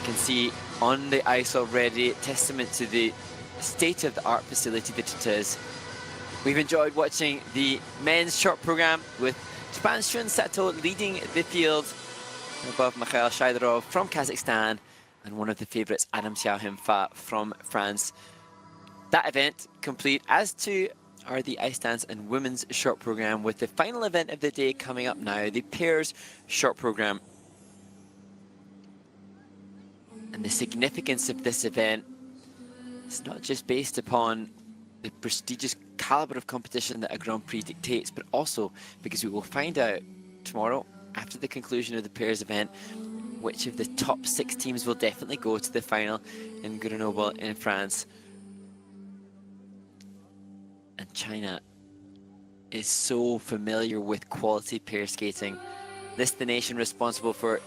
can see on the ice already, testament to the state-of-the-art facility that it is. We've enjoyed watching the men's short program with Japan's Shun Sato leading the field above Mikhail Shaidarov from Kazakhstan and one of the favourites, Adam Xiaohim-Fa from France. That event complete, as too are the ice dance and women's short program, with the final event of the day coming up now, the pairs short program. And the significance of this event is not just based upon the prestigious calibre of competition that a Grand Prix dictates, but also because we will find out tomorrow, after the conclusion of the pairs event, which of the top 6 teams will definitely go to the final in Grenoble in France. And China is so familiar with quality pair skating. This the nation responsible for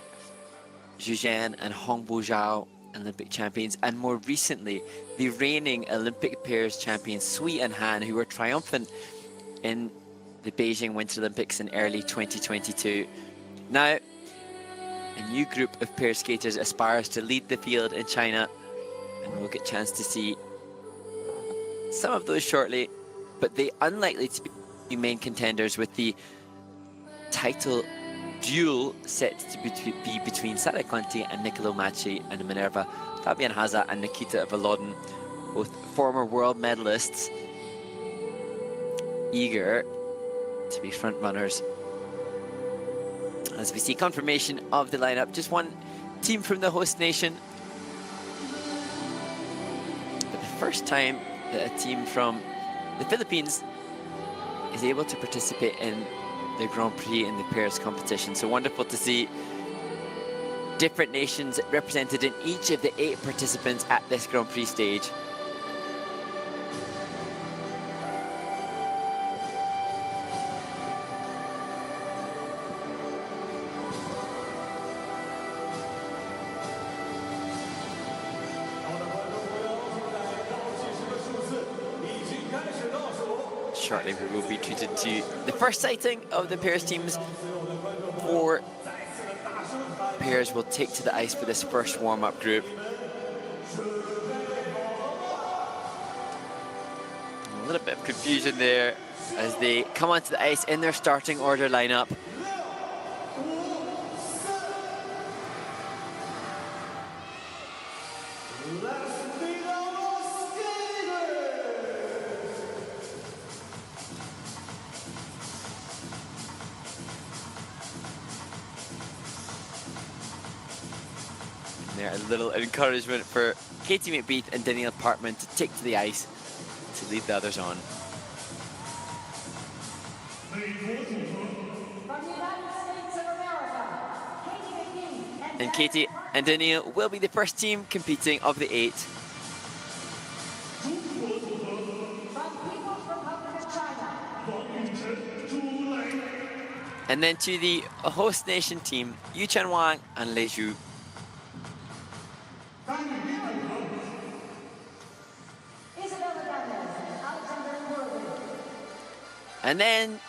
Zhu Zhan and Hongbo Zhao, Olympic champions, and more recently the reigning Olympic pairs champions Sui and Han, who were triumphant in the Beijing Winter Olympics in early 2022. Now, a new group of pair skaters aspires to lead the field in China, and we'll get a chance to see some of those shortly, but they unlikely to be main contenders, with the title duel set to be between Sarah Conti and Niccolò Macii, and Minerva Fabian Hase and Nikita Volodin, both former world medalists, eager to be front runners. As we see confirmation of the lineup, just one team from the host nation. But the first time that a team from the Philippines is able to participate in the Grand Prix in the pairs competition. So wonderful to see different nations represented in each of the 8 participants at this Grand Prix stage. Shortly we will be treated to the first sighting of the pairs teams. 4 pairs will take to the ice for this first warm-up group. A little bit of confusion there as they come onto the ice in their starting order lineup. A little encouragement for Katie McBeath and Danielle Parkman to take to the ice to lead the others on. And Katie and Danielle will be the first team competing of the 8. And then to the host nation team, Yuchen Wang and Lei Zhu. And then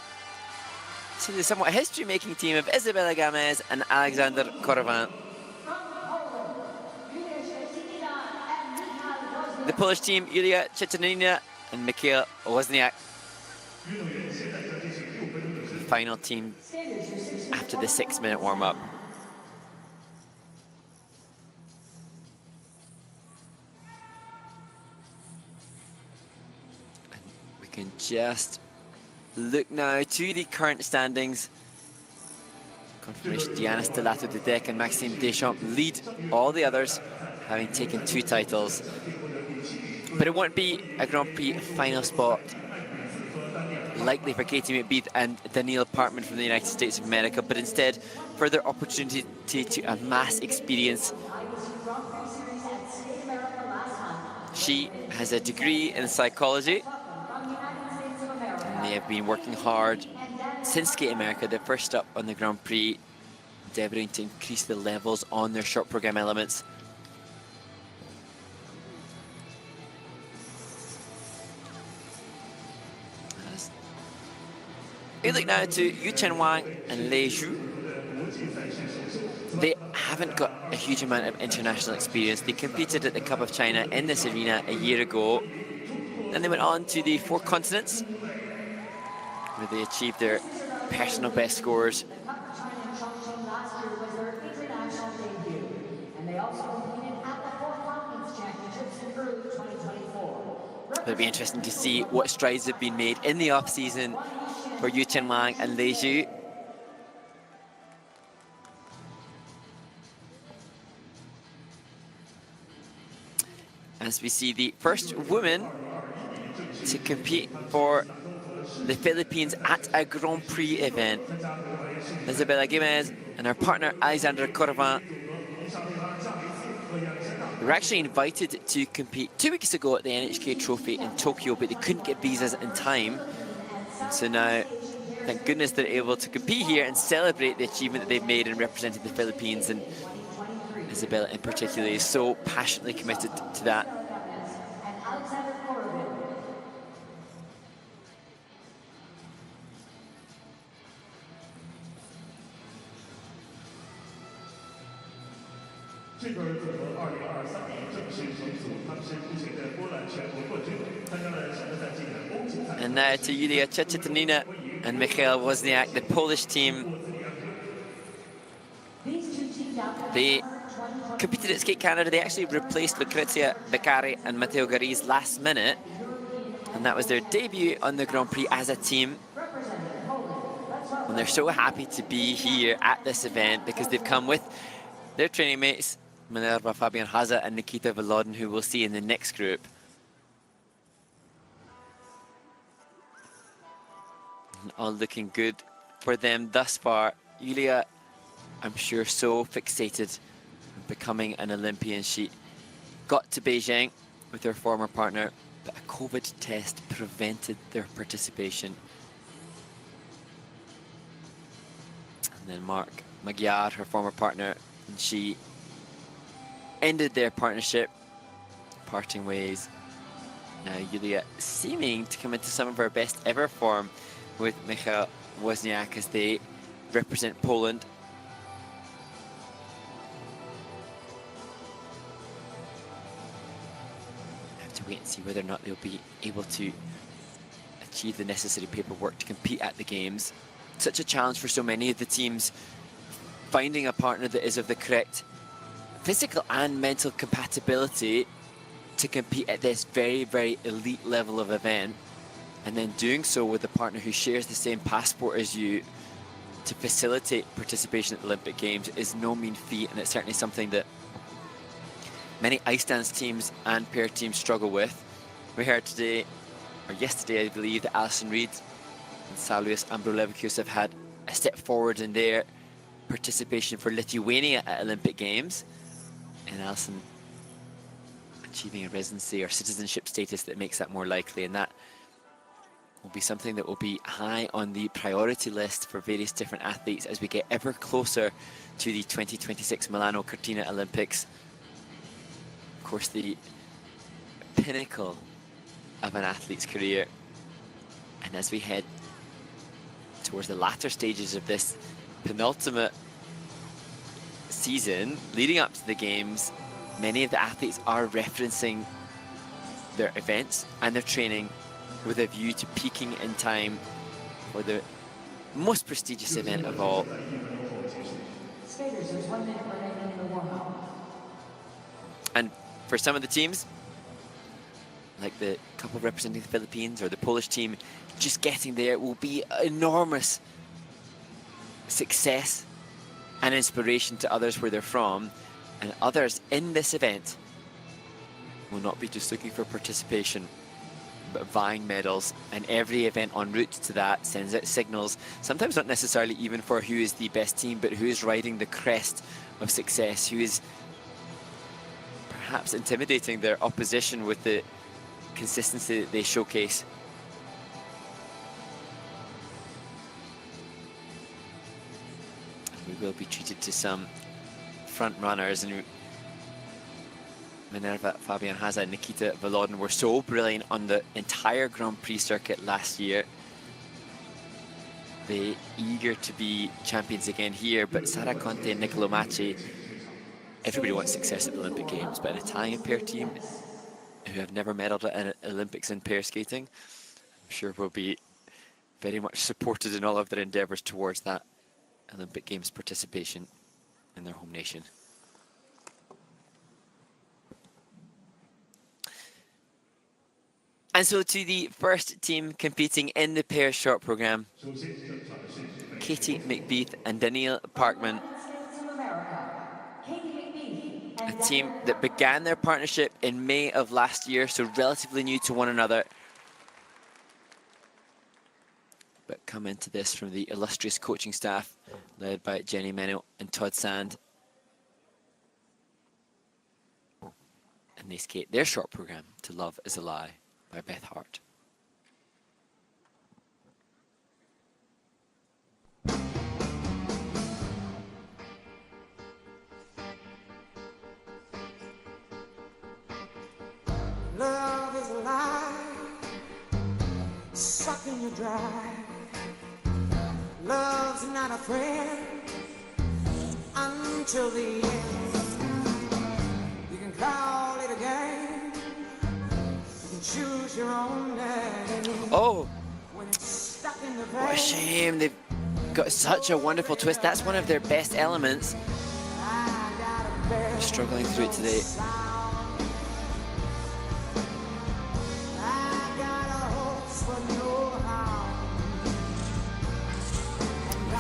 to the somewhat history-making team of Isabella Gamez and Alexander Korovin. The Polish team, Yulia Chtchetinina and Mikhail Wozniak. Final team after the 6-minute warm-up. We can just look now to the current standings. Confirmation: Diana Stellato de Deck and Maxime Deschamps lead all the others, having taken 2 titles. But it won't be a Grand Prix final spot likely for Katie McBeath and Danielle Parkman from the United States of America, but instead further opportunity to amass experience. She has a degree in psychology. They have been working hard since Skate America, the first up on the Grand Prix, endeavouring to increase the levels on their short program elements. We look now to Yuchen Wang and Lei Zhu. They haven't got a huge amount of international experience. They competed at the Cup of China in this arena a year ago. Then they went on to the Four Continents, where they achieved their personal best scores. It'll be interesting to see what strides have been made in the off-season for Yu Chen-Wang and Lei Zhu. As we see the first woman to compete for the Philippines at a Grand Prix event, Isabella Gamez and her partner Alexandra Korovin. They were actually invited to compete 2 weeks ago at the NHK Trophy in Tokyo, but they couldn't get visas in time. And so now, thank goodness they're able to compete here and celebrate the achievement that they've made in representing the Philippines. And Isabella in particular is so passionately committed to that. And now to Yulia Chtchetinina and Michaud Wozniak, the Polish team. They competed at Skate Canada. They actually replaced Lucrezia Beccari and Matteo Garis last minute, and that was their debut on the Grand Prix as a team. And they're so happy to be here at this event because they've come with their training mates, Minerva Fabian Hase and Nikita Volodin, who we'll see in the next group. And all looking good for them thus far. Yulia, I'm sure, so fixated on becoming an Olympian. She got to Beijing with her former partner, but a COVID test prevented their participation. And then Marc Magyar, her former partner, and she ended their partnership, parting ways. Now Yulia seeming to come into some of her best ever form with Michaud Wozniak as they represent Poland. I have to wait and see whether or not they'll be able to achieve the necessary paperwork to compete at the Games. Such a challenge for so many of the teams, finding a partner that is of the correct physical and mental compatibility to compete at this very, very elite level of event, and then doing so with a partner who shares the same passport as you to facilitate participation at the Olympic Games is no mean feat, and it's certainly something that many ice dance teams and pair teams struggle with. We heard today, or yesterday I believe, that Alison Reed and Saulius Ambrulevičius have had a step forward in their participation for Lithuania at Olympic Games, and Alison achieving a residency or citizenship status that makes that more likely, and that will be something that will be high on the priority list for various different athletes as we get ever closer to the 2026 Milano Cortina Olympics. Of course, the pinnacle of an athlete's career, and as we head towards the latter stages of this penultimate season leading up to the Games, many of the athletes are referencing their events and their training with a view to peaking in time for the most prestigious event of all. And for some of the teams, like the couple representing the Philippines or the Polish team, just getting there will be enormous success and inspiration to others where they're from, and others in this event will not be just looking for participation but vying medals, and every event en route to that sends out signals, sometimes not necessarily even for who is the best team, but who is riding the crest of success, who is perhaps intimidating their opposition with the consistency that they showcase. We will be treated to some front runners, and Minerva Fabian Hase and Nikita Volodin were so brilliant on the entire Grand Prix circuit last year. They eager to be champions again here, but Sara Conti and Niccolò Macii everybody wants success at the Olympic Games, but an Italian pair team who have never medalled at Olympics in pair skating, I'm sure will be very much supported in all of their endeavours towards that Olympic Games participation in their home nation. And so to the first team competing in the pair short programme, Katie McBeath and Daniil Parkman, a team that began their partnership in May of last year, so relatively new to one another, but come into this from the illustrious coaching staff led by Jenny Meno and Todd Sand. And they skate their short programme to Love Is a Lie by Beth Hart. Love is a lie, sucking you dry. Love's not a friend until the end. You can call it a game, you can choose your own name. Oh, When it's stuck in the what a shame. They've got such a wonderful twist. That's one of their best elements. They're struggling through it today.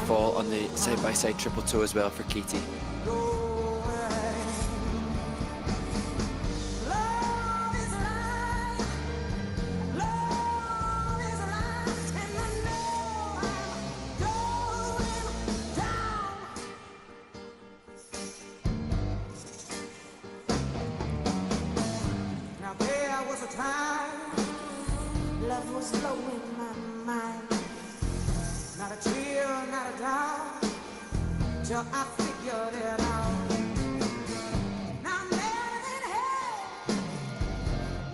Fall on the side-by-side triple toe as well for Katie. Now there was a time love was blowing my mind. Not a tear, not a doubt, till I figured it out. Now I'm living in hell.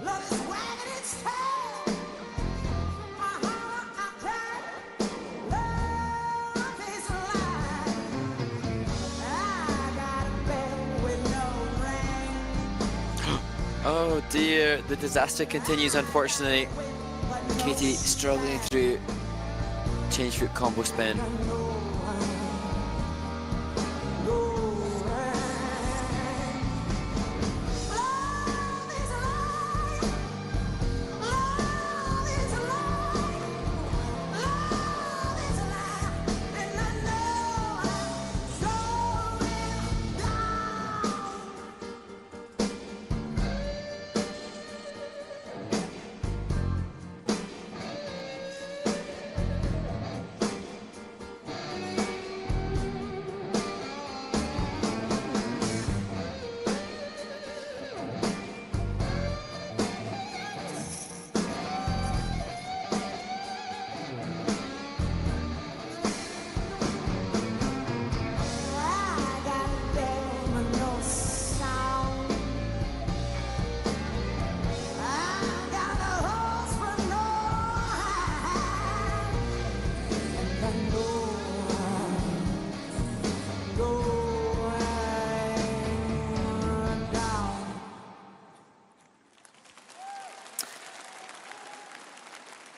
Love is wagging its tail. My heart, I cried. Love is a lie. I got a bed with no rain. Oh dear, the disaster continues unfortunately. Katie struggling through change foot combo spin.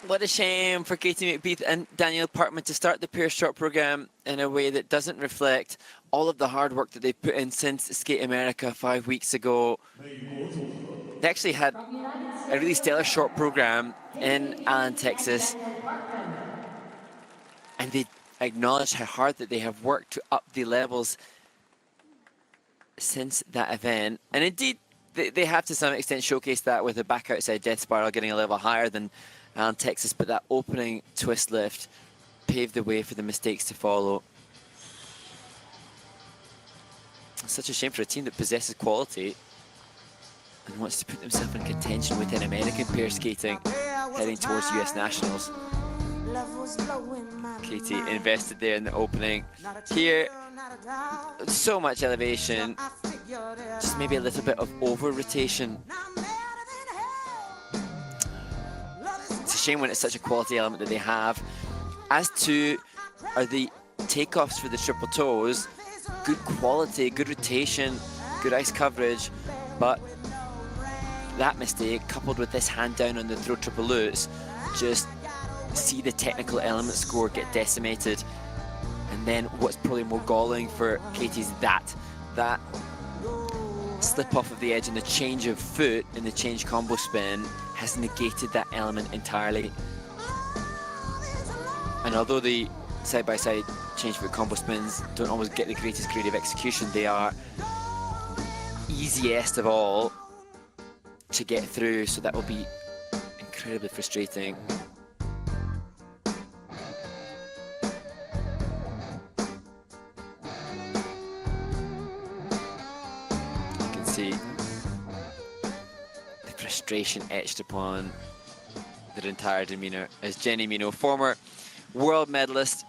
What a shame for Katie McBeath and Daniil Parkman to start the pair short programme in a way that doesn't reflect all of the hard work that they've put in since Skate America 5 weeks ago. They actually had a really stellar short programme in Allen, Texas, and they acknowledge how hard that they have worked to up the levels since that event. And indeed, they have to some extent showcased that with a back outside death spiral getting a level higher than Allen, Texas, but that opening twist lift paved the way for the mistakes to follow. It's such a shame for a team that possesses quality and wants to put themselves in contention within American pair skating heading towards US Nationals. Katie invested there in the opening. Here, so much elevation, just maybe a little bit of over-rotation. It's a shame when it's such a quality element that they have. As to are the takeoffs for the triple toes, good quality, good rotation, good ice coverage, but that mistake, coupled with this hand down on the throw triple lutz, just see the technical element score get decimated. And then what's probably more galling for Katie is that slip off of the edge and the change of foot in the change combo spin has negated that element entirely. And although the side-by-side change foot combo spins don't always get the greatest creative execution, they are easiest of all to get through, so that will be incredibly frustrating. You can see the frustration etched upon their entire demeanor as Jenny Mino, former world medalist,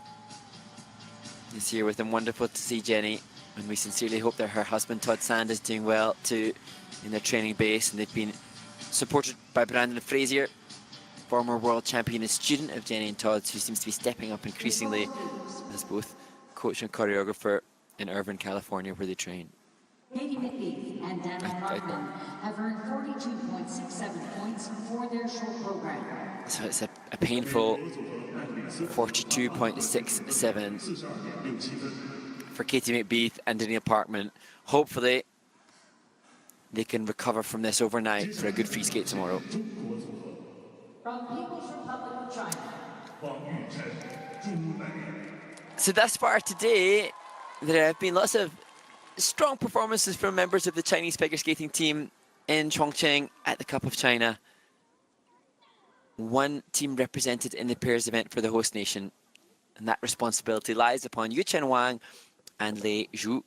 is here with them. Wonderful to see Jenny, and we sincerely hope that her husband Todd Sand is doing well too in their training base, and they've been supported by Brandon Frazier, former world champion and student of Jenny and Todd's, who seems to be stepping up increasingly as both coach and choreographer in Irvine, California, where they train. Katie McBeath and Daniel Parkman have earned 42.67 points for their short program. So it's a painful 42.67 for Katie McBeath and Daniel Parkman. Hopefully they can recover from this overnight for a good free skate tomorrow. From People's Republic of China. So thus far today, there have been lots of strong performances from members of the Chinese figure skating team in Chongqing at the Cup of China. One team represented in the pairs event for the host nation, and that responsibility lies upon Yuchen Wang and Lei Zhu,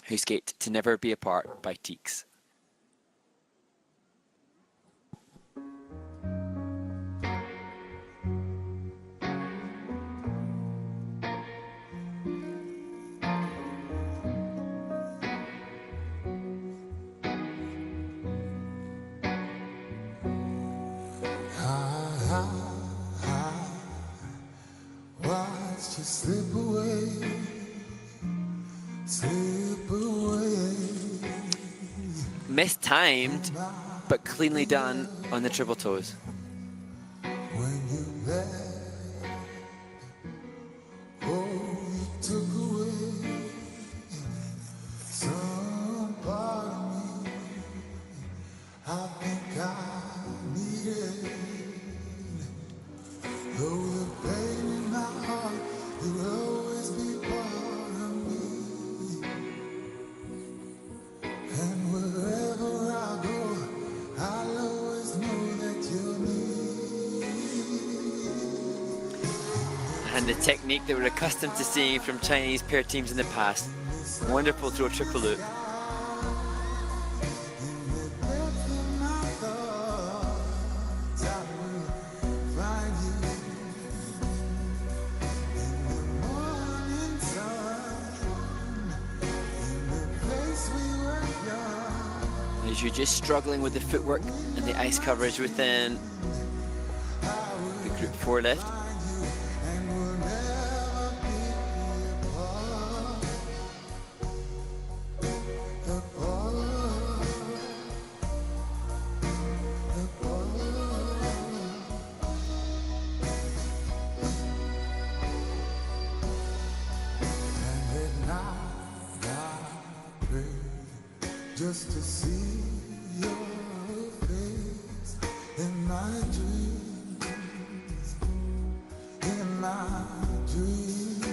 who skate To Never Be Apart by Teeks. Watch you slip away, slip away. Mistimed, but cleanly done on the triple toes. When you left, oh, you took away some part of me. I think I needed. Though the pain in my heart, you'll always be part of me. And wherever I go, I'll always know that you're near. And the technique that we're accustomed to seeing from Chinese pair teams in the past. Wonderful throw triple loop. As you're just struggling with the footwork and the ice coverage within the group 4 lift. Just to see your face in my dreams, in my dreams.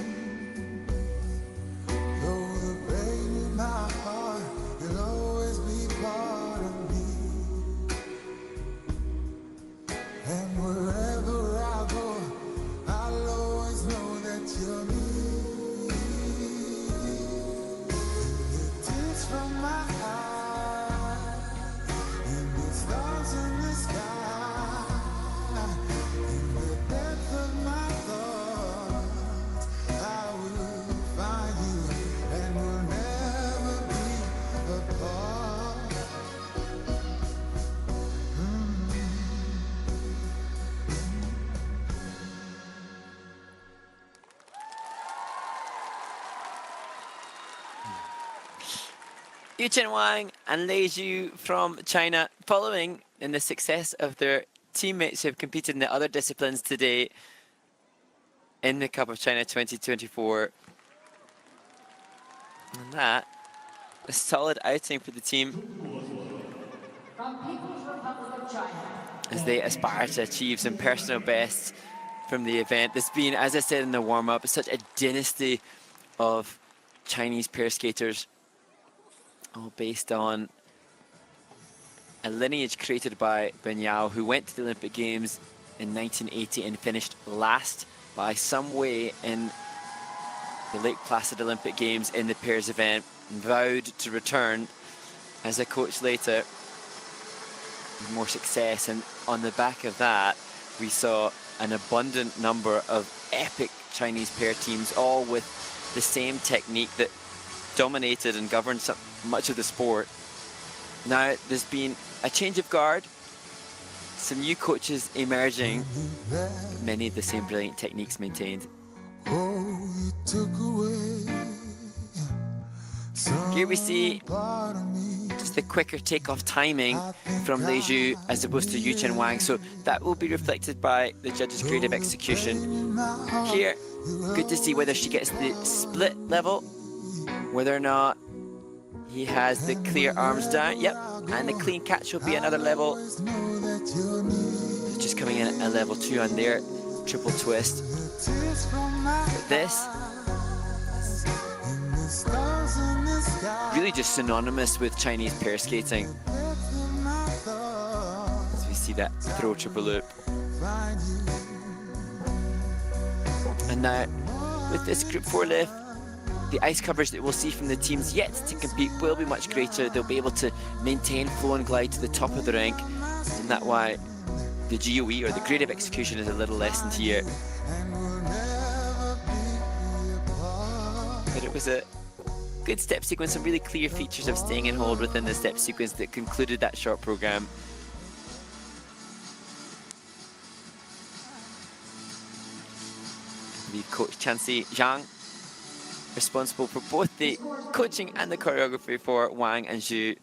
Though the pain in my heart, you'll always be part of me. And wherever I go, I'll always know that you're near. The tears from my stars in the sky, in the depth of my thoughts, Yuchen Wang and Lei Zhu from China, following in the success of their teammates who have competed in the other disciplines today in the Cup of China 2024. And that, a solid outing for the team From People's Republic of China. as they aspire to achieve some personal bests from the event. There's been, as I said in the warm-up, such a dynasty of Chinese pair skaters, all based on a lineage created by Ben Yao, who went to the Olympic Games in 1980 and finished last by some way in the Lake Placid Olympic Games in the pairs event, and vowed to return as a coach later with more success. And on the back of that, we saw an abundant number of epic Chinese pair teams, all with the same technique that dominated and governed much of the sport. Now there's been a change of guard, some new coaches emerging, many of the same brilliant techniques maintained. Here we see just the quicker takeoff timing from Lei Zhu as opposed to Yuchen Wang, so that will be reflected by the judges' grade of execution. Here, good to see whether she gets the split level, whether or not he has the clear arms down. Yep, and the clean catch will be another level. Just coming in at a level 2 on their triple twist. But this really just synonymous with Chinese pair skating. As we see that throw triple loop. And now, with this group 4 lift, the ice coverage that we'll see from the teams yet to compete will be much greater. They'll be able to maintain flow and glide to the top of the rink, and that's why the GOE, or the grade of execution, is a little lessened here. But it was a good step sequence, some really clear features of staying in hold within the step sequence that concluded that short program. The coach Chansi Zhang, responsible for both the coaching and the choreography for Wang and Zhu.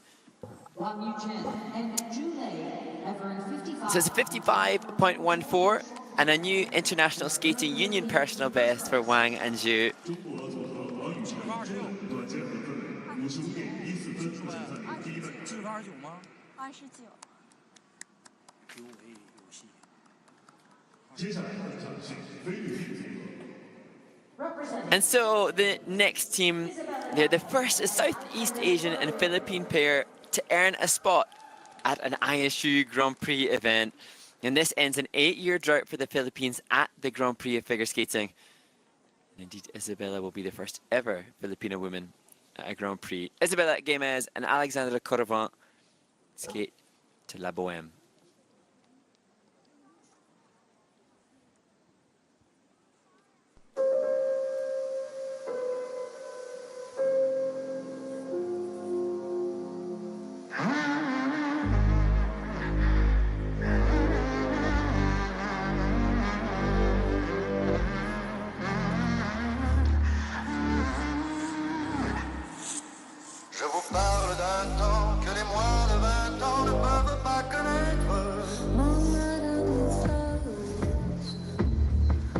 Wang Yuchen and Zhu Lei have earned 55. So it's a 55.14 and a new International Skating Union personal best for Wang and Zhu. And so the next team, they're the first Southeast Asian and Philippine pair to earn a spot at an ISU Grand Prix event. And this ends an 8-year drought for the Philippines at the Grand Prix of figure skating. And indeed, Isabella will be the first ever Filipino woman at a Grand Prix. Isabella Gamez and Alexandra Korovin skate to La Bohème. Je vous parle d'un temps que les moins de 20 ans ne peuvent pas connaître.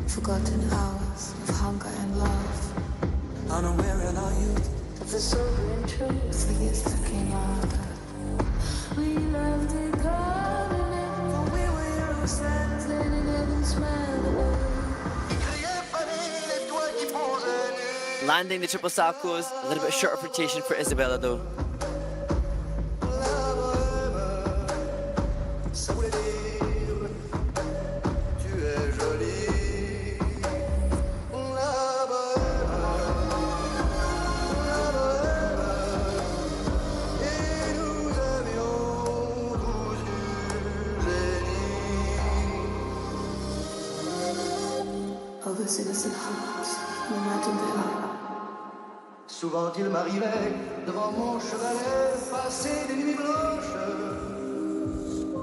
Forgotten hours of hunger and love, Unaware in our youth of the sobering truth, the years that came after. We loved it, calling we were innocent. it, letting heaven smile. Criait famille, les toits qui posaient nus. Landing the triple salchows, a little bit short of rotation for Isabella though. Ça voulait dire tu es jolie. La bohème, et nous avions tous eu les nids. Of his innocent hearts, no matter their Souvent il m'arrivait devant mon chevalet passer des nuits blanches.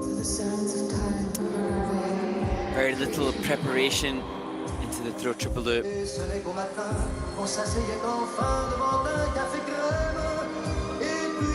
for the sands of time were Very little preparation into the throw triple loop. Et ce n'est qu'au matin, on s'asseyait enfin devant un café crème. Et puis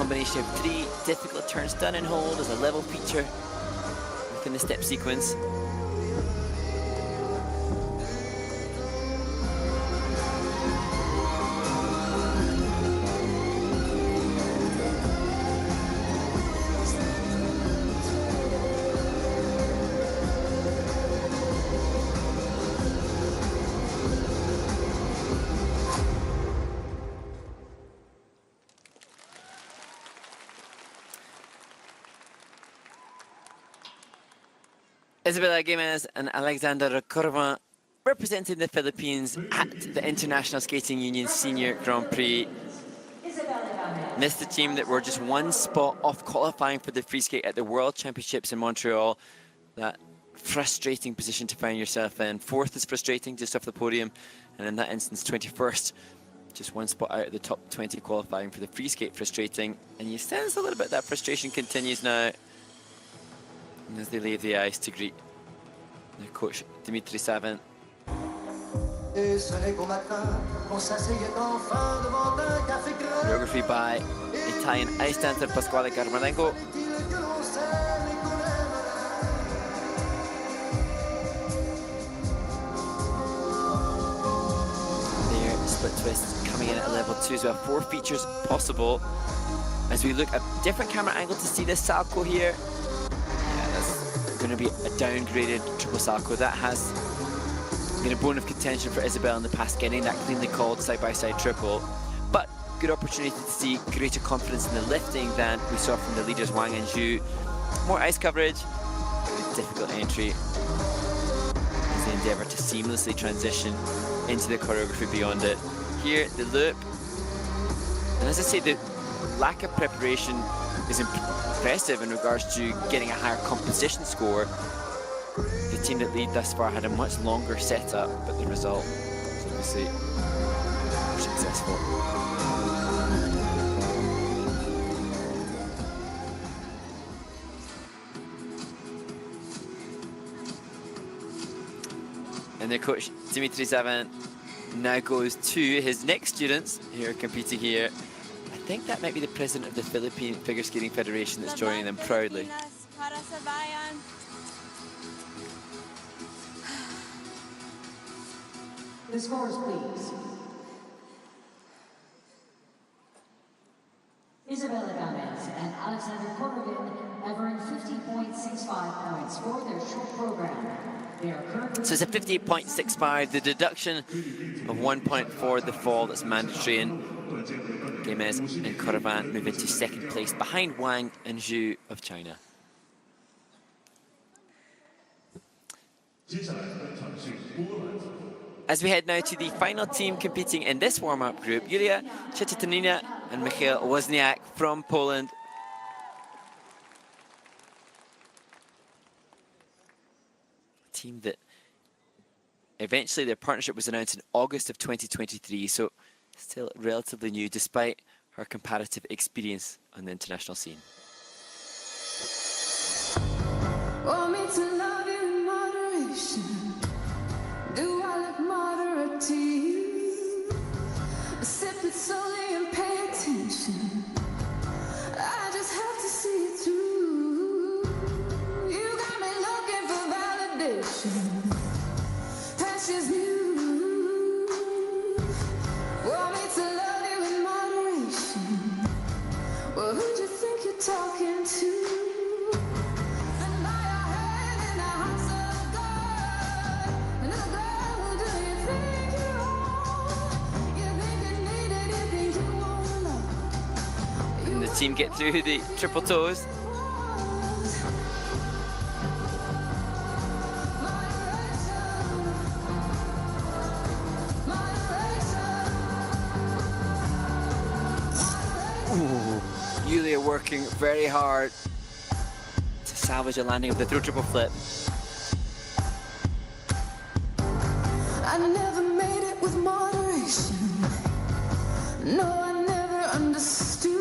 combination of 3 difficult turns done and hold as a level feature within the step sequence. Isabella Gamez and Alexander Korovin representing the Philippines at the International Skating Union Senior Grand Prix. And this is the team that were just 1 spot off qualifying for the free skate at the World Championships in Montreal. That frustrating position to find yourself in. 4th is frustrating, just off the podium, and in that instance 21st. Just 1 spot out of the top 20 qualifying for the free skate, frustrating. And you sense a little bit that frustration continues now as they leave the ice to greet their coach Dimitri Savin. Choreography by Italian ice dancer Pasquale Carmalengo. Their split twist coming in at level 2 as well. 4 features possible. As we look at different camera angle to see this salco here. Going to be a downgraded triple salco. That has been a bone of contention for Isabel in the past, getting that cleanly called side-by-side triple. But good opportunity to see greater confidence in the lifting than we saw from the leaders Wang and Zhu. More ice coverage, difficult entry as they endeavour to seamlessly transition into the choreography beyond it. Here, the loop. And as I say, the lack of preparation is impressive in regards to getting a higher composition score. The team that lead thus far had a much longer setup, but the result is obviously more successful. And their coach Dimitri Savin now goes to his next students who are competing here. I think that might be the president of the Philippine Figure Skating Federation that's joining them proudly. The scores, please. Isabella Gamez and Alexander Korovin have earned 50.65 points for their short program. They are currently... So it's a 58.65, the deduction of 1 point for the fall that's mandatory, and Gamez and Korovin move into 2nd place behind Wang and Zhu of China. As we head now to the final team competing in this warm-up group, Yulia Chtchetinina and Michaud Wozniak from Poland. A team that eventually their partnership was announced in August of 2023, so still relatively new despite her comparative experience on the international scene. Want me to love you in moderation? Do I look moderate to you? Sip it slowly and pay attention. I just have to see it through. You got me looking for validation. Passion's new. Want me to love you in moderation? Well, who'd you think you're talking to? Team get through the triple toes. Ooh, Yulia working very hard to salvage a landing of the through triple flip. I never made it with moderation. No, I never understood.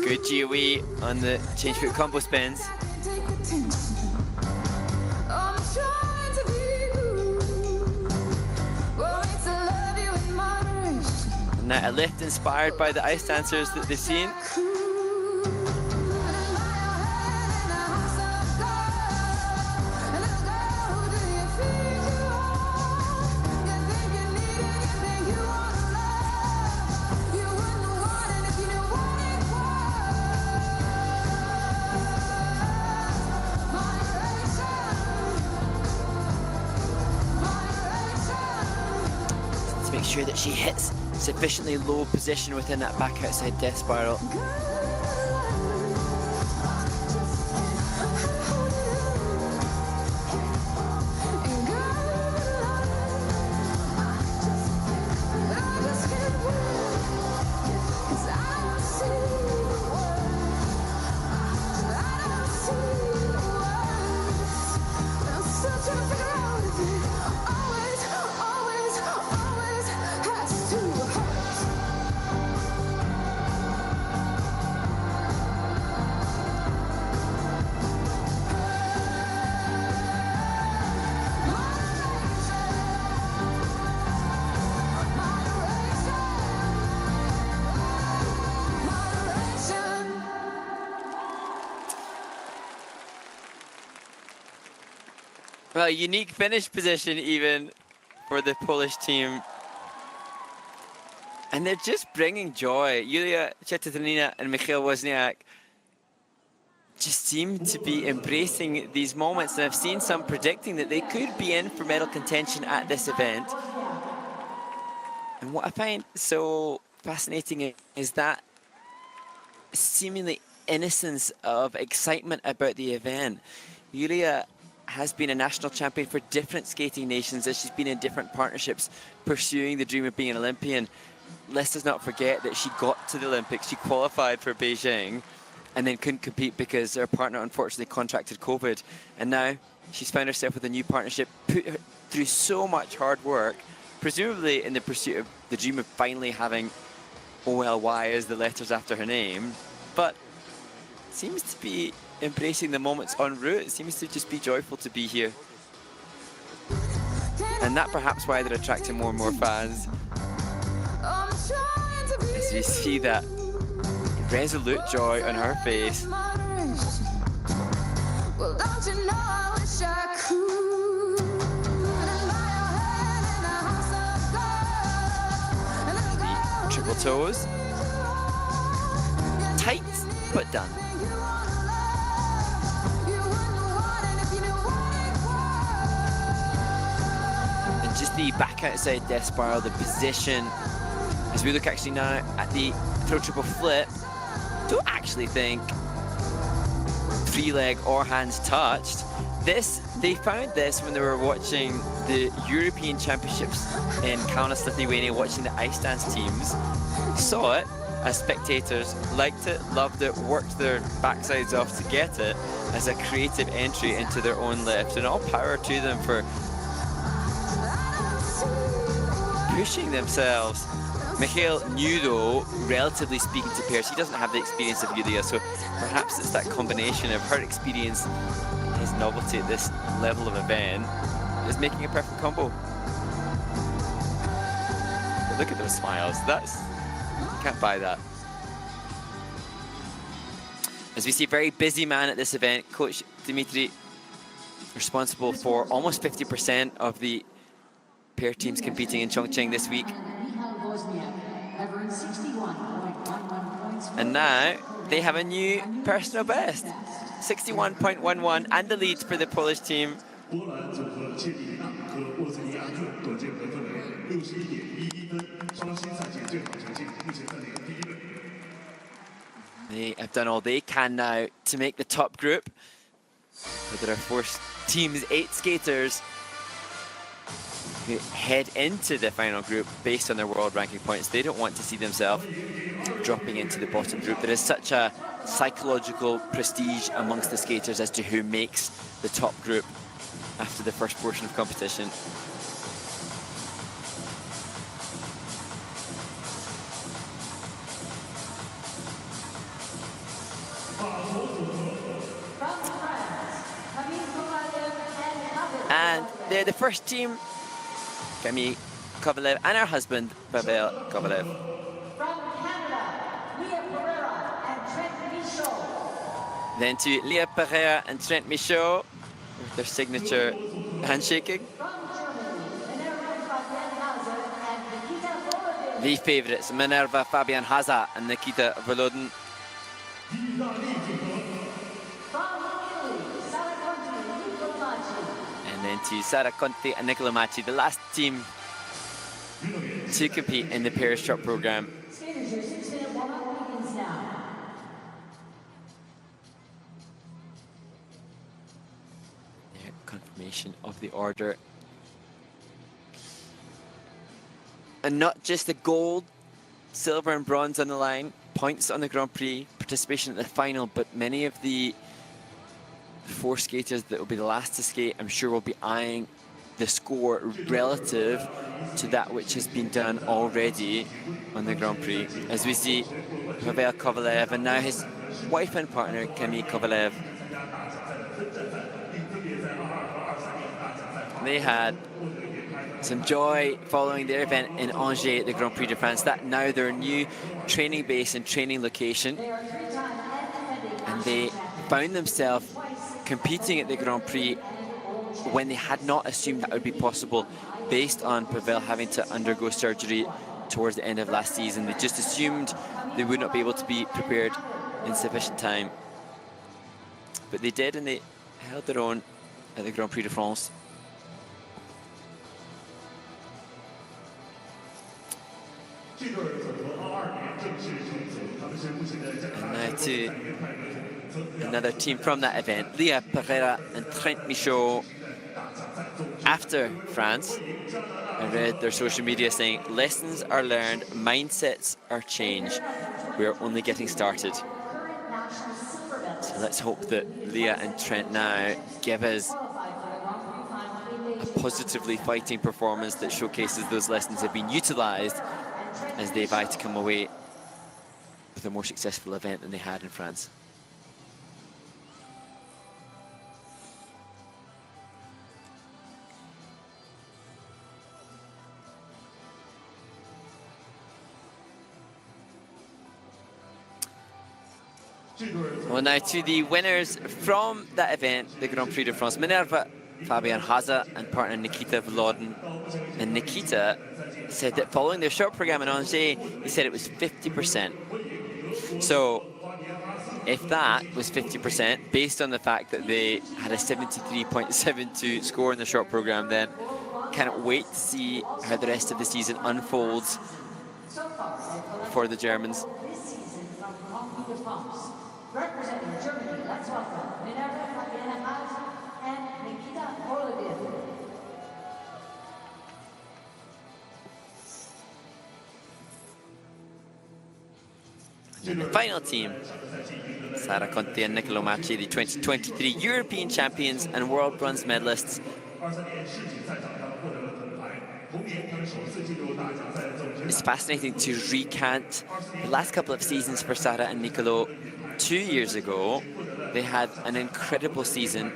Good GOE on the change foot combo spins. Now a lift inspired by the ice dancers that they've seen. Make sure that she hits sufficiently low position within that back outside death spiral. Well, unique finish position even for the Polish team. And they're just bringing joy. Yulia Chtchetinina and Mikhail Wozniak just seem to be embracing these moments. And I've seen some predicting that they could be in for medal contention at this event. And what I find so fascinating is that seemingly innocence of excitement about the event. Yulia has been a national champion for different skating nations as she's been in different partnerships pursuing the dream of being an Olympian. Let's just not forget that she got to the Olympics, she qualified for Beijing and then couldn't compete because her partner unfortunately contracted COVID. And now she's found herself with a new partnership, put her through so much hard work, presumably in the pursuit of the dream of finally having OLY as the letters after her name, but seems to be embracing the moments en route. It seems to just be joyful to be here. And that perhaps why they're attracting more and more fans. As you see that resolute joy on her face. The triple toes. Tight, but done. Just the back outside death spiral, the position. As we look actually now at the throw triple flip, don't actually think three leg or hands touched. They found this when they were watching the European Championships in Kaunas, Lithuania, watching the ice dance teams. Saw it as spectators, liked it, loved it, worked their backsides off to get it as a creative entry into their own lift. And all power to them for pushing themselves. Mikhail knew though, relatively speaking to pairs, he doesn't have the experience of Yulia, so perhaps it's that combination of her experience and his novelty at this level of event is making a perfect combo. But look at those smiles, can't buy that. As we see, very busy man at this event, Coach Dimitri, responsible for almost 50% of the pair teams competing in Chongqing this week. And now they have a new personal best, 61.11, and the lead for the Polish team. They have done all they can now to make the top group. But there are 4 teams, 8 skaters who head into the final group based on their world ranking points. They don't want to see themselves dropping into the bottom group. There is such a psychological prestige amongst the skaters as to who makes the top group after the first portion of competition. And they're the first team. Camille Kovalev and her husband, Pavel Kovalev. From Canada, Leah Pereira and Trent Michaud. Then to Leah Pereira and Trent Michaud with their signature handshaking. From Germany, Minerva Fabian Hase and Nikita Volodin. The favourites, Minerva Fabian Hase and Nikita Volodin. From Italy, Sara Conti and Nicola Macii. And then to Sara Conti and Nicola Macii, the last team to compete in the pairs shot program. Skaters, your 6-minute warm-up begins now. There, confirmation of the order. And not just the gold, silver and bronze on the line, points on the Grand Prix, participation at the final, but many of the 4 skaters that will be the last to skate, I'm sure will be eyeing the score relative to that which has been done already on the Grand Prix. As we see Pavel Kovalev and now his wife and partner, Camille Kovalev. They had some joy following their event in Angers at the Grand Prix de France. That now their new training base and training location. And they found themselves competing at the Grand Prix when they had not assumed that would be possible based on Pavel having to undergo surgery towards the end of last season. They just assumed they would not be able to be prepared in sufficient time. But they did, and they held their own at the Grand Prix de France. And now to another team from that event, Leah Pereira and Trent Michaud. After France, I read their social media saying, lessons are learned, mindsets are changed. We are only getting started. So let's hope that Leah and Trent now give us a positively fighting performance that showcases those lessons have been utilised as they vie to come away with a more successful event than they had in France. Well, now to the winners from that event, the Grand Prix de France. Minerva Fabian Hase and partner Nikita Volodin. And Nikita said that following their short program in Angers, he said it was 50%. So if that was 50%, based on the fact that they had a 73.72 score in the short program, then cannot wait to see how the rest of the season unfolds for the Germans. Representing Germany, let's welcome Minerva Fabian Hase and Nikita Volodin. And the final team, Sara Conti and Nicola Macii, the 2023 European champions and world bronze medalists. It's fascinating to recant the last couple of seasons for Sara and Nicola. 2 years ago, they had an incredible season.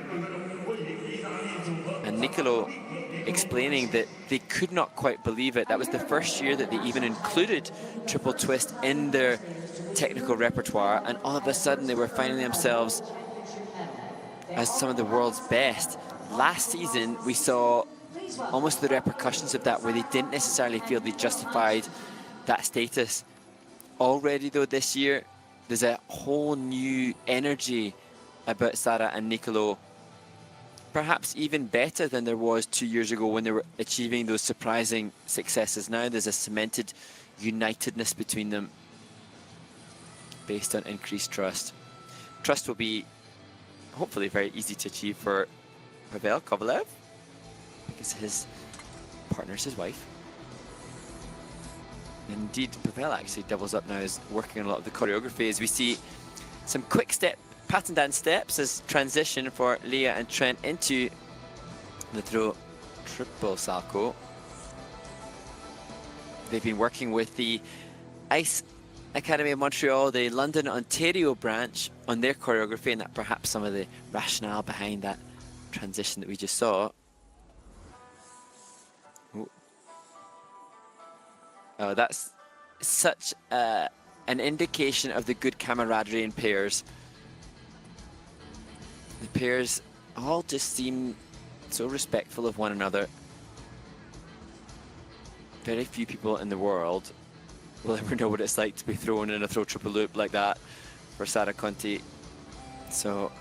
And Nicola explaining that they could not quite believe it. That was the first year that they even included triple twist in their technical repertoire, and all of a sudden they were finding themselves as some of the world's best. Last season we saw almost the repercussions of that, where they didn't necessarily feel they justified that status. Already though this year there's a whole new energy about Sara and Nicola, perhaps even better than there was 2 years ago when they were achieving those surprising successes. Now there's a cemented unitedness between them based on increased trust. Trust will be hopefully very easy to achieve for Pavel Kovalev, because his partner's his wife. Indeed, Pavel actually doubles up now as working on a lot of the choreography, as we see some quick step pattern dance steps as transition for Leah and Trent into the throw triple salto. They've been working with the Ice Academy of Montreal, the London, Ontario branch, on their choreography, and that perhaps some of the rationale behind that transition that we just saw. Ooh. Oh, that's such an indication of the good camaraderie in pairs. The pairs all just seem so respectful of one another. Very few people in the world will ever know what it's like to be thrown in a throw triple loop like that for Sara Conti. So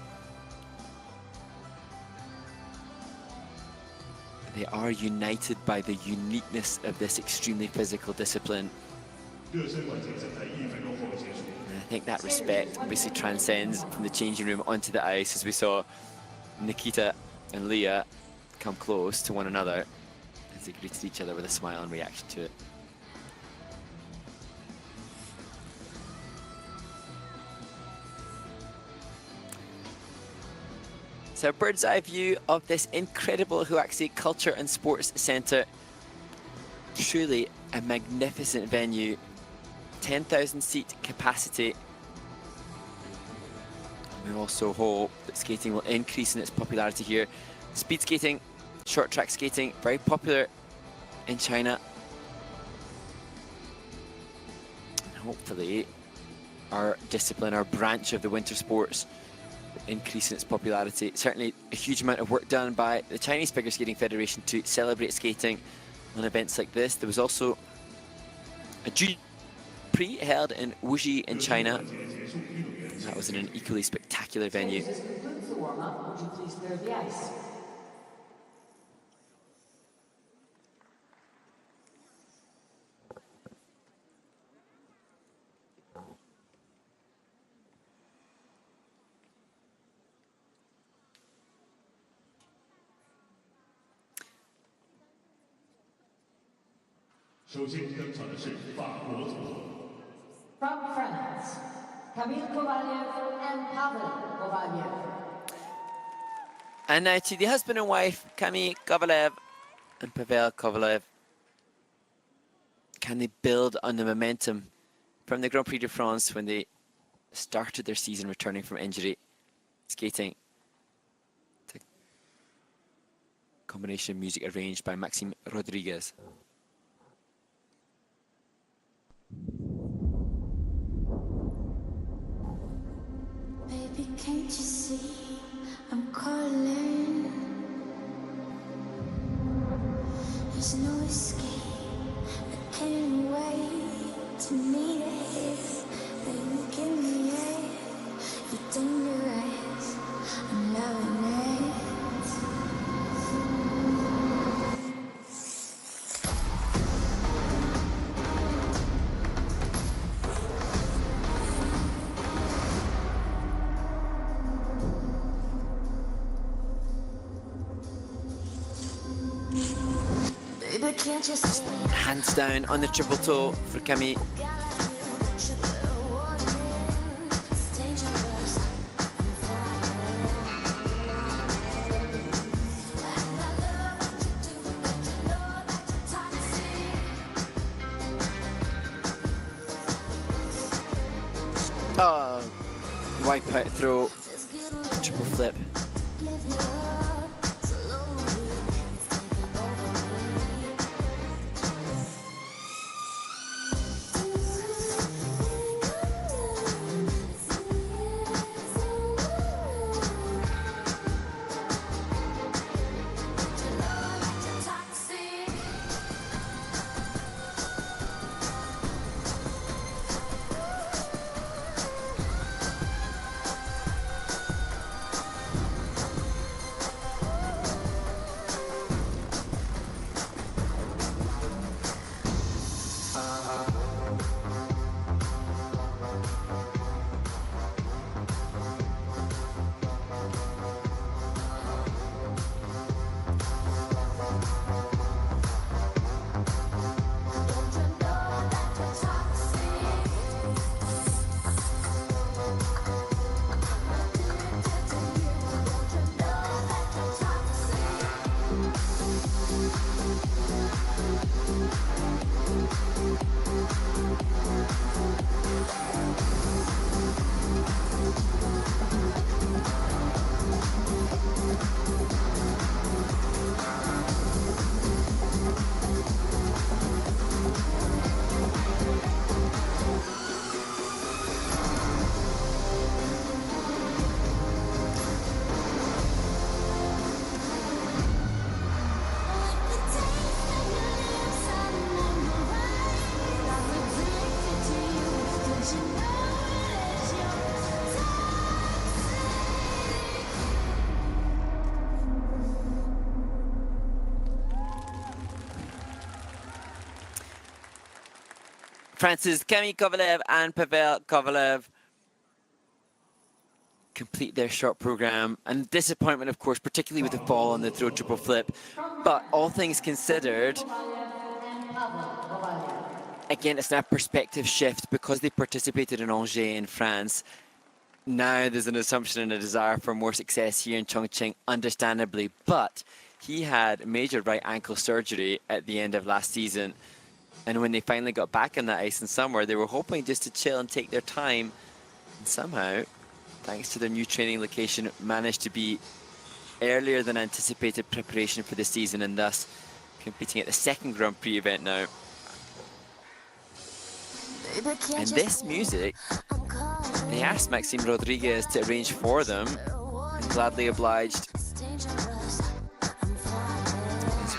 they are united by the uniqueness of this extremely physical discipline. And I think that respect obviously transcends from the changing room onto the ice, as we saw Nikita and Leah come close to one another as they greeted each other with a smile in reaction to it. So a bird's eye view of this incredible Huaxi Culture and Sports Centre. Truly a magnificent venue. 10,000 seat capacity. We also hope that skating will increase in its popularity here. Speed skating, short track skating, very popular in China. And hopefully our discipline, our branch of the winter sports, will increase in its popularity. Certainly a huge amount of work done by the Chinese Figure Skating Federation to celebrate skating on events like this. There was also a junior Prix held in Wuxi in China. That was in an equally spectacular venue. This concludes the warm-up. Would you please clear the ice? From France, Camille Kovalev and Pavel Kovalev. And now to the husband and wife, Camille Kovalev and Pavel Kovalev. Can they build on the momentum from the Grand Prix de France when they started their season returning from injury, skating to combination music arranged by Maxime Rodriguez. Baby, can't you see I'm calling? There's no escape. I can't wait to meet it. Baby, give me it. You're dangerous. I'm loving it. Baby, can't you see? Hands down on the triple toe for Camille. Oh, wipe out throw, triple flip. France's Camille Kovalev and Pavel Kovalev complete their short program. And disappointment, of course, particularly with the fall on the throw triple flip. But all things considered, again, it's now a perspective shift because they participated in Angers in France. Now there's an assumption and a desire for more success here in Chongqing, understandably. But he had major right ankle surgery at the end of last season. And when they finally got back on that ice in summer, they were hoping just to chill and take their time. And somehow, thanks to their new training location, managed to be earlier than anticipated preparation for the season, and thus competing at the second Grand Prix event now. And this music, they asked Maxime Rodriguez to arrange for them, and gladly obliged. As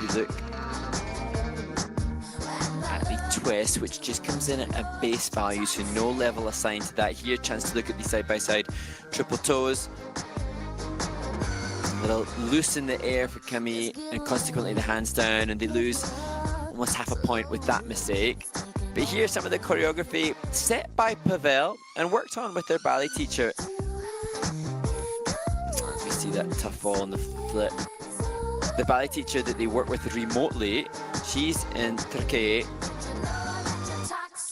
we look at the twist, which just comes in at a base value, so no level assigned to that here. Chance to look at the side-by-side triple toes. A little loose in the air for Camille, and consequently the hands down, and they lose almost half a point with that mistake. But here's some of the choreography set by Pavel and worked on with their ballet teacher. As we see that tough fall on the flip. The ballet teacher that they work with remotely, she's in Turkey.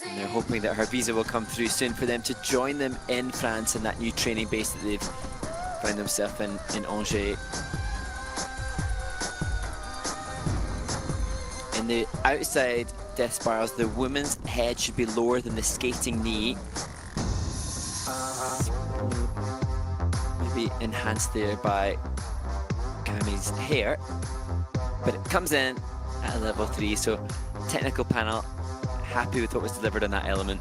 And they're hoping that her visa will come through soon for them to join them in France in that new training base that they've found themselves in Angers. In the outside death spirals, the woman's head should be lower than the skating knee. Maybe enhanced there by Camille's hair. But it comes in at a level 3, so technical panel happy with what was delivered on that element.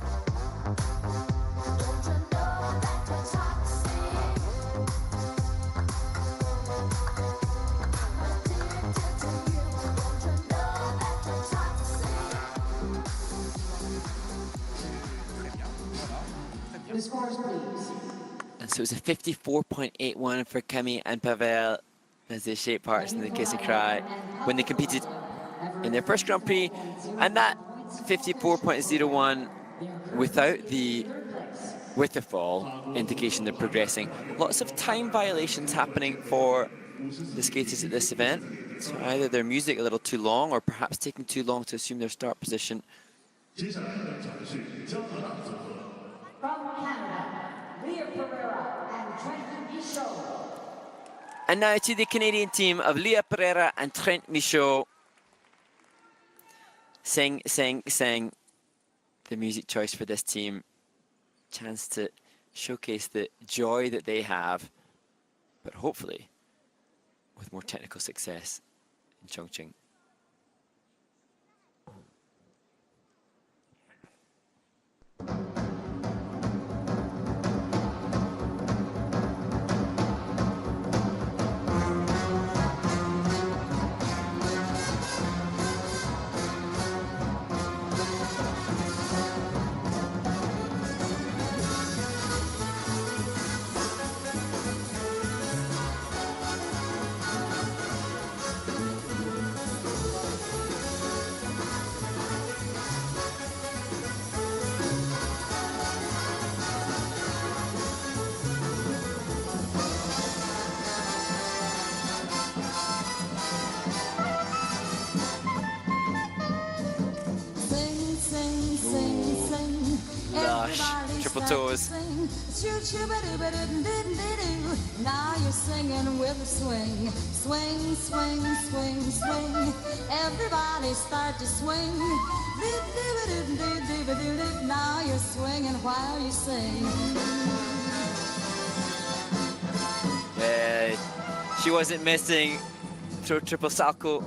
The scores, please. And so it's a 54.81 for Camille and Pavel as they shape hearts in the kiss and cry when they competed in their first Grand Prix. And that 54.01 without the with the fall indication they're progressing. Lots of time violations happening for the skaters at this event. So either their music a little too long or perhaps taking too long to assume their start position. From Canada, Leah Pereira and Trent Michaud. And now to the Canadian team of Leah Pereira and Trent Michaud. Sing, sing, sing. The music choice for this team. Chance to showcase the joy that they have, but hopefully with more technical success in Chongqing. Triple toes. Now you're singing with a swing. Swing, swing, swing, swing. Everybody start to swing. Now you're swinging while you sing. She wasn't missing. Throw triple salto.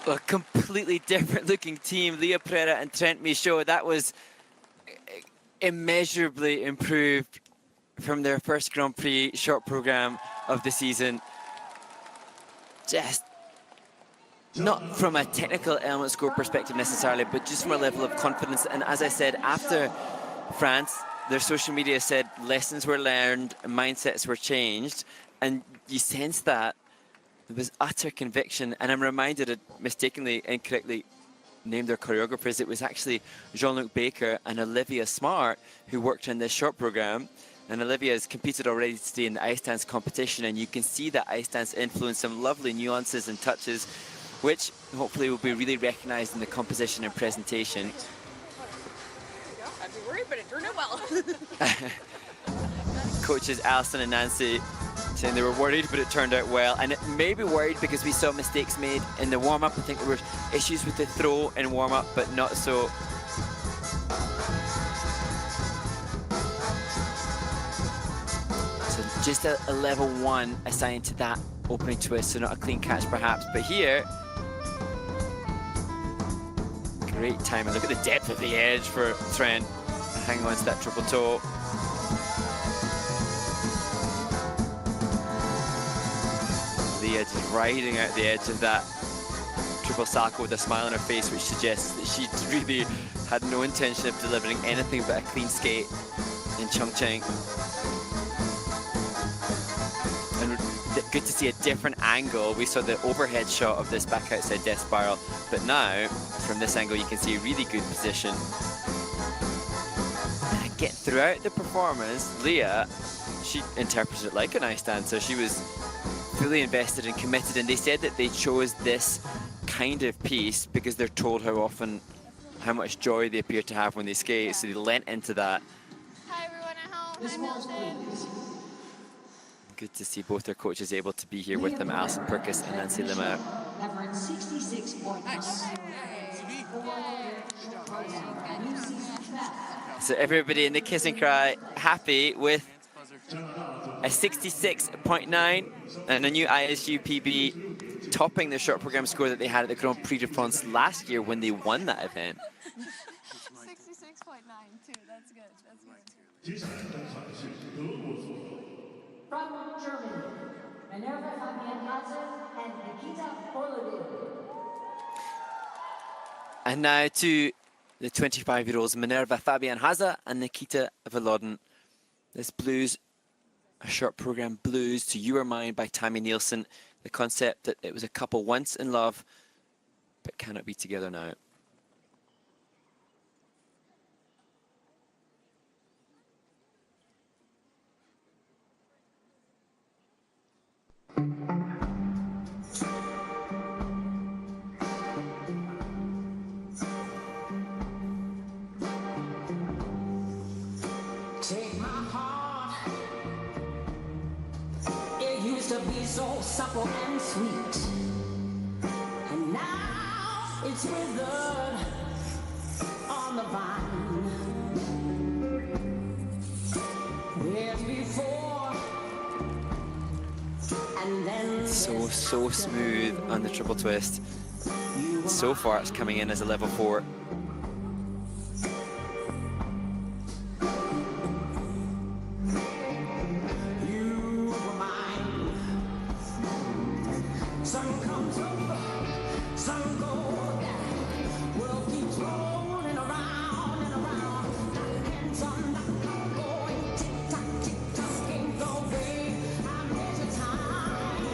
a completely different looking team. Leah Pereira and Trent Michaud, that was immeasurably improved from their first Grand Prix short program of the season. Just not from a technical element score perspective necessarily, but just from a level of confidence. And as I said, after France, their social media said lessons were learned, mindsets were changed, and you sense that there was utter conviction. And I'm reminded it mistakenly, incorrectly named their choreographers. It was actually Jean-Luc Baker and Olivia Smart who worked on this short program. And Olivia has competed already today in the ice dance competition, and you can see that ice dance influence some lovely nuances and touches, which hopefully will be really recognized in the composition and presentation. I'd be worried, but it turned out well. Coaches Alison and Nancy saying they were worried, but it turned out well. And it may be worried because we saw mistakes made in the warm-up. I think there were issues with the throw in warm-up, but not so. So just a level 1 assigned to that opening twist, so not a clean catch perhaps. But here, great timing. Look at the depth of the edge for Trent, hanging on to that triple toe. Leah just riding out the edge of that triple salto with a smile on her face, which suggests that she really had no intention of delivering anything but a clean skate in Chongqing. And good to see a different angle. We saw the overhead shot of this back outside death spiral, but now from this angle you can see a really good position. And again, throughout the performance, Leah, she interpreted it like an ice dancer. She was fully invested and committed, and they said that they chose this kind of piece because they're told how much joy they appear to have when they skate, so they lent into that. Hi everyone at home, I'm Milton. Good to see both their coaches able to be here with them, Alison Purkis and Nancy Limmer. Average 66.9. So everybody in the kiss and cry happy with a 66.9 and a new ISU PB, topping the short program score that they had at the Grand Prix de France last year when they won that event. 66.9 too, that's good, that's good. From Germany, Minerva Fabian Hase and Nikita Volodin. And now to the 25-year-olds, Minerva Fabian Hase and Nikita Volodin. This blues, a short program blues to You Are Mine by Tammy Nielsen. The concept that it was a couple once in love, but cannot be together now. Take my heart. It used to be so supple and sweet, and now it's withered on the vine. Whereas before, and then So smooth on the triple twist. So far it's coming in as a level 4. sun comes up, sun goes down. World keeps rolling around and around. Hands on the clock going tick tock, ain't the way I measure time.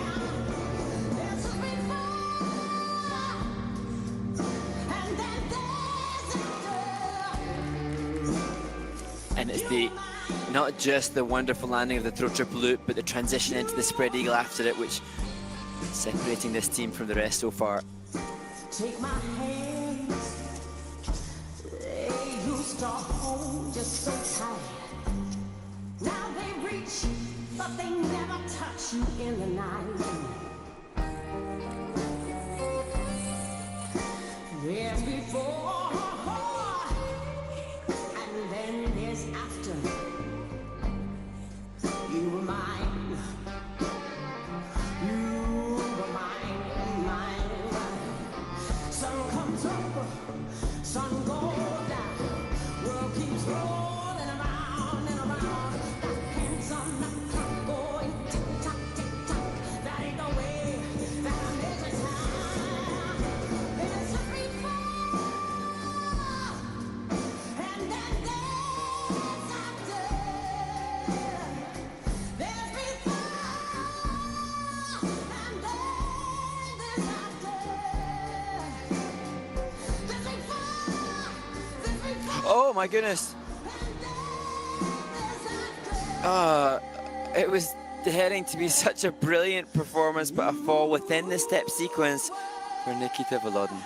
This is before, and then there's after. And it's the not just the wonderful landing of the throw triple loop, but the transition into the spread eagle after it, which separating this team from the rest so far. Take my hands, they used to hold you so tight. Now they reach, but they never touch you in the night. There's before, and then there's after. You were mine. You were mine, mine. Oh my goodness. It was heading to be such a brilliant performance, but a fall within the step sequence for Nikita Volodin.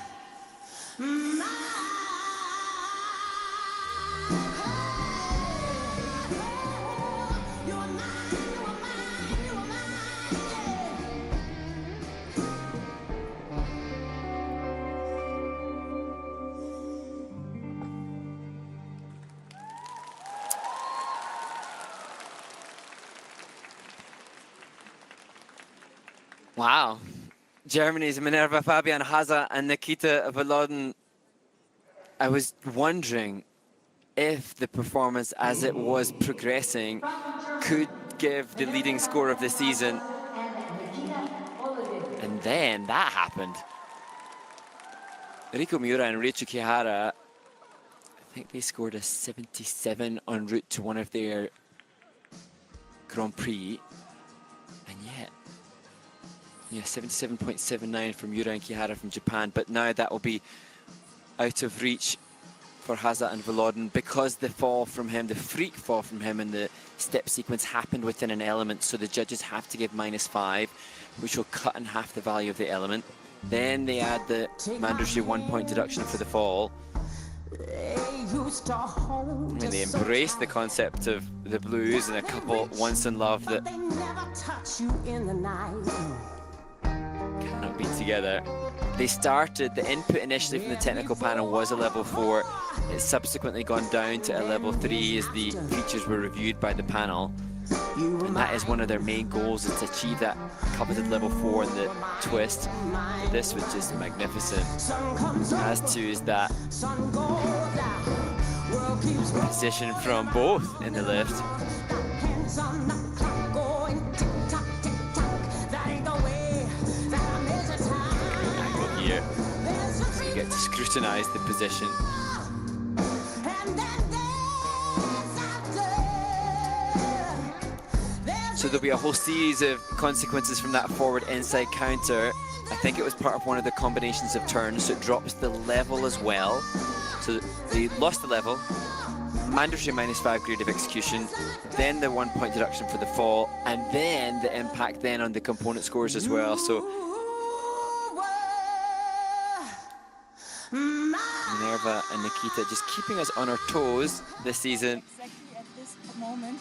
Wow. Germany's Minerva Fabian, Hase and Nikita Volodin. I was wondering if the performance as it was progressing could give the leading score of the season. And then that happened. Riko Miura and Reiichi Kihara, I think they scored a 77 en route to one of their Grand Prix. And yet, yeah, 77.79 from Miura and Kihara from Japan, but now that will be out of reach for Hase and Volodin because the fall from him, the freak fall from him in the step sequence happened within an element, so the judges have to give -5, which will cut in half the value of the element. Then they add the mandatory 1 point deduction for the fall. And they embrace the concept of the blues and a couple once in love that cannot be together. They started, the input initially from the technical panel was a level 4. It's subsequently gone down to a level 3 as the features were reviewed by the panel. And that is one of their main goals, is to achieve that coveted level 4 in the twist. But this was just magnificent. As to is that position from both in the lift. Here, so you get to scrutinize the position. So there'll be a whole series of consequences from that forward inside counter. I think it was part of one of the combinations of turns, so it drops the level as well. So they lost the level, mandatory -5 grade of execution, then the 1 point deduction for the fall, and then the impact then on the component scores as well. So Minerva and Nikita just keeping us on our toes this season. Exactly at this moment,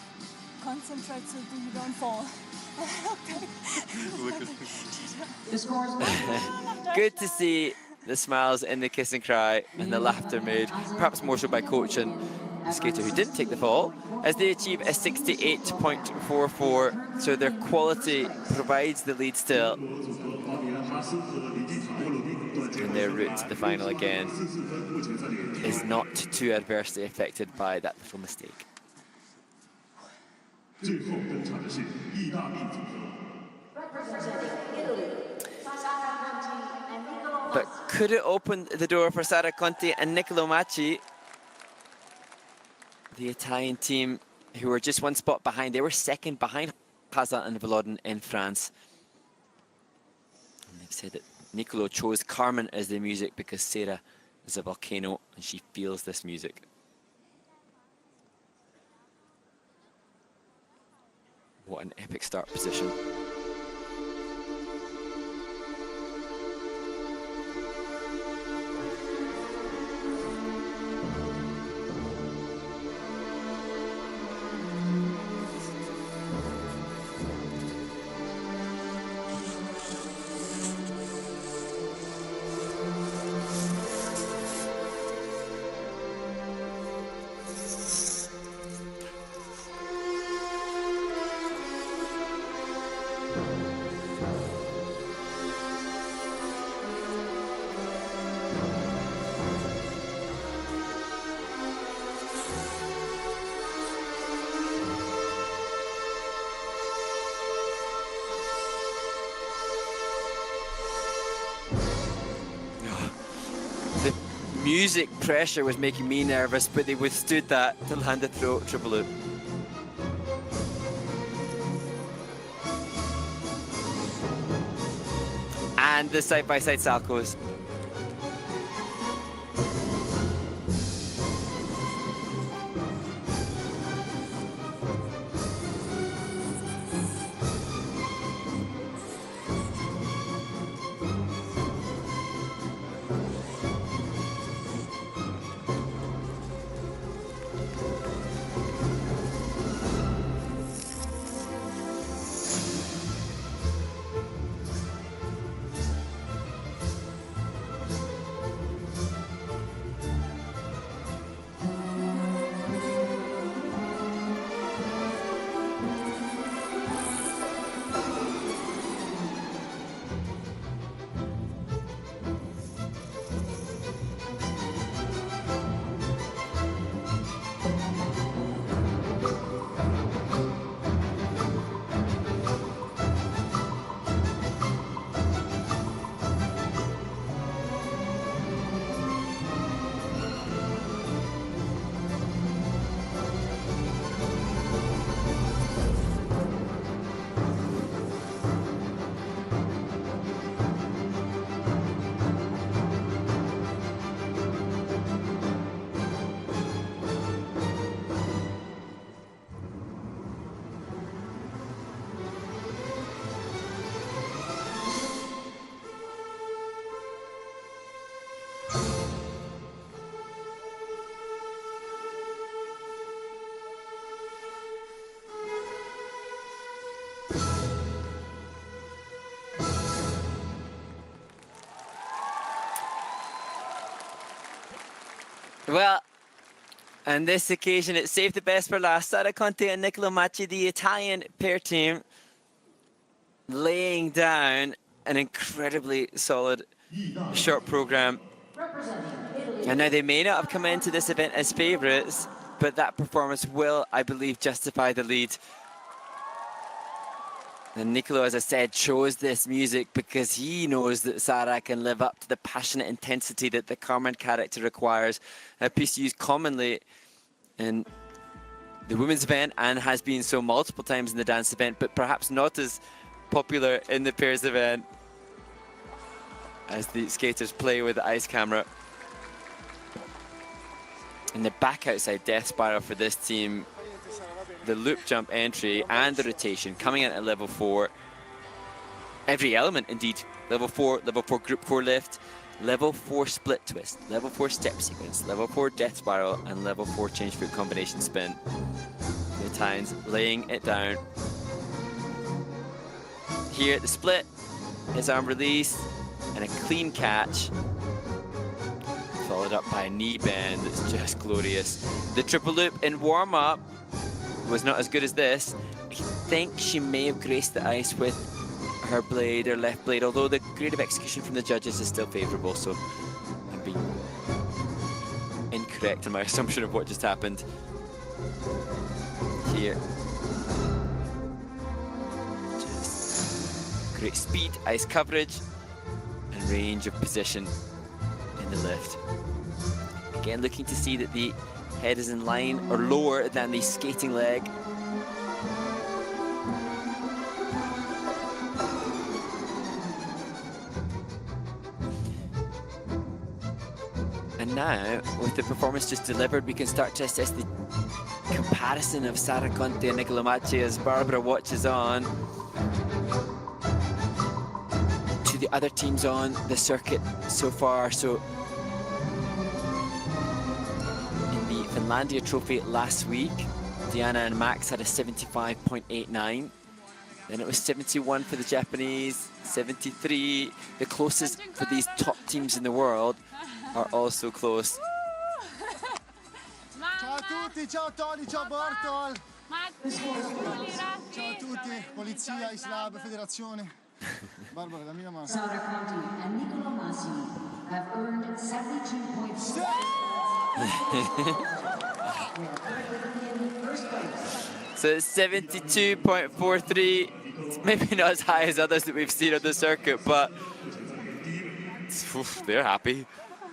concentrate so you don't fall. Good to see the smiles in the kiss and cry and the laughter made, perhaps more so by coach and the skater who didn't take the fall, as they achieve a 68.44. So their quality provides the lead still. And their route to the final again is not too adversely affected by that little mistake. But could it open the door for Sara Conti and Niccolò Macii, the Italian team who were just one spot behind? They were second behind Hase and Volodin in France. And they've said that Niccolò chose Carmen as the music because Sarah is a volcano and she feels this music. What an epic start position. Music pressure was making me nervous, but they withstood that to land a triple loop. And the side-by-side salcos. Well, on this occasion, it saved the best for last. Sara Conti and Niccolò Macii, the Italian pair team, laying down an incredibly solid short program. And now they may not have come into this event as favourites, but that performance will, I believe, justify the lead. And Niccolò, as I said, chose this music because he knows that Sara can live up to the passionate intensity that the Carmen character requires. A piece used commonly in the women's event and has been so multiple times in the dance event, but perhaps not as popular in the pairs event as the skaters play with the ice camera. And the back outside death spiral for this team, the loop jump entry and the rotation coming in at level 4. Every element indeed. Level 4 group 4 lift, level 4 split twist, level 4 step sequence, level 4 death spiral, and level 4 change foot combination spin. The Italians laying it down. Here at the split, his arm release and a clean catch, followed up by a knee bend that's just glorious. The triple loop in warm-up was not as good as this. I think she may have graced the ice with her blade, her left blade, although the grade of execution from the judges is still favourable, so I'm being incorrect in my assumption of what just happened here. Just great speed, ice coverage, and range of position in the lift. Again, looking to see that the head is in line or lower than the skating leg. And now, with the performance just delivered, we can start to assess the comparison of Sara Conti and Niccolò Macii as Barbara watches on to the other teams on the circuit so far. So in the Finlandia Trophy last week, Diana and Max had a 75.89. Then it was 71 for the Japanese, 73. The closest for these top teams in the world are also close. Ciao a tutti, ciao Tony, ciao Bartol. Ciao a tutti, polizia, Islab, federazione. Barbara, dammi una mano. Sara Conti and Niccolò Macii have earned 72 points. So it's 72.43. It's maybe not as high as others that we've seen on the circuit, but they're happy,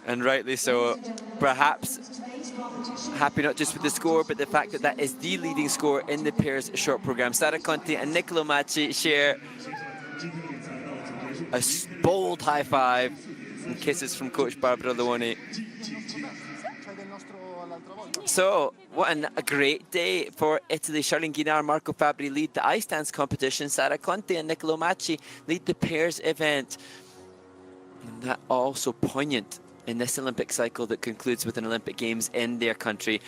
and rightly so. Perhaps happy not just with the score, but the fact that that is the leading score in the pairs short program. Sara Conti and Niccolò Macii share a bold high five and kisses from coach Barbara Leone. So, what a great day for Italy. Charlene Guinard, Marco Fabri lead the ice dance competition. Sara Conti and Niccolò Macii lead the pairs event. And that also poignant in this Olympic cycle that concludes with an Olympic Games in their country.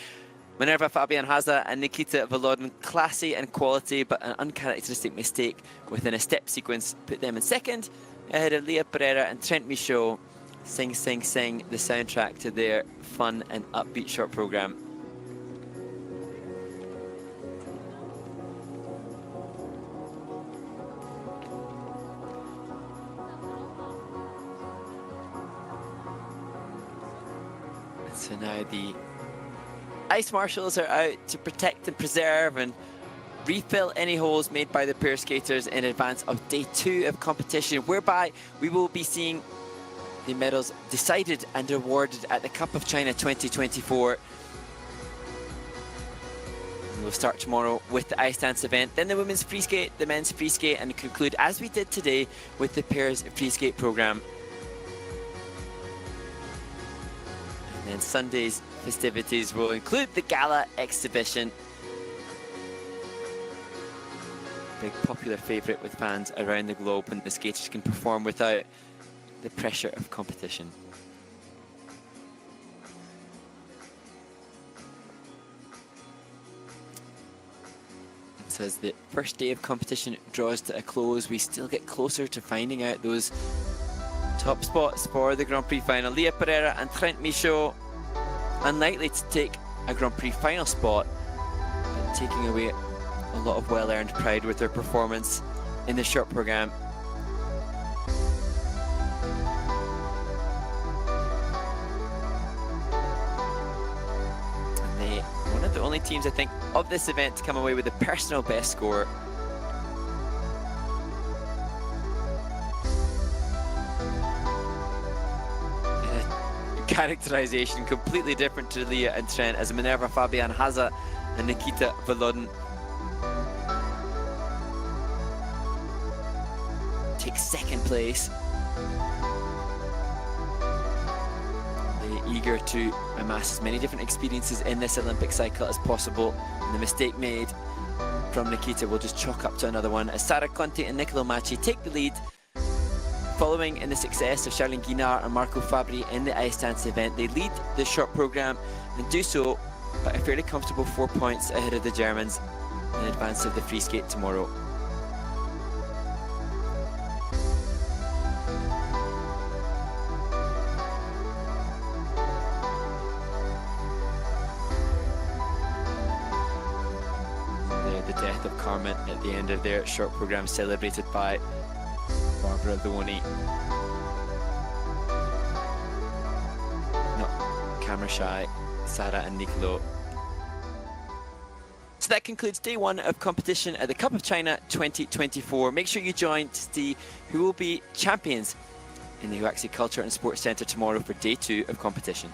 Minerva Fabian Hase and Nikita Volodin, classy and quality, but an uncharacteristic mistake within a step sequence put them in second, ahead of Leah Pereira and Trent Michaud. Sing, Sing, Sing, the soundtrack to their fun and upbeat short program. So now the ice marshals are out to protect and preserve and refill any holes made by the pair skaters in advance of day 2 of competition, whereby we will be seeing the medals decided and awarded at the Cup of China 2024. We'll start tomorrow with the ice dance event, then the women's free skate, the men's free skate, and conclude, as we did today, with the pairs free skate program. And then Sunday's festivities will include the gala exhibition. Big popular favourite with fans around the globe, and the skaters can perform without the pressure of competition. So as the first day of competition draws to a close, we still get closer to finding out those top spots for the Grand Prix final. Leah Pereira and Trent Michaud unlikely to take a Grand Prix final spot, but taking away a lot of well-earned pride with their performance in the short program. And they, one of the only teams I think of this event to come away with a personal best score. Characterization completely different to Leah and Trent, as Minerva, Fabian, Hase and Nikita Volodin take second place. They're eager to amass as many different experiences in this Olympic cycle as possible, and the mistake made from Nikita will just chalk up to another one as Sara Conti and Niccolò Macii take the lead. Following in the success of Charlene Guinard and Marco Fabri in the ice dance event, they lead the short program and do so by a fairly comfortable 4 points ahead of the Germans in advance of the free skate tomorrow. The death of Carmen at the end of their short program, celebrated by Barbara Loni. Not camera shy, Sara and Niccolò. So that concludes day one of competition at the Cup of China 2024. Make sure you join to see who will be champions in the Huaxi Culture and Sports Centre tomorrow for day two of competition.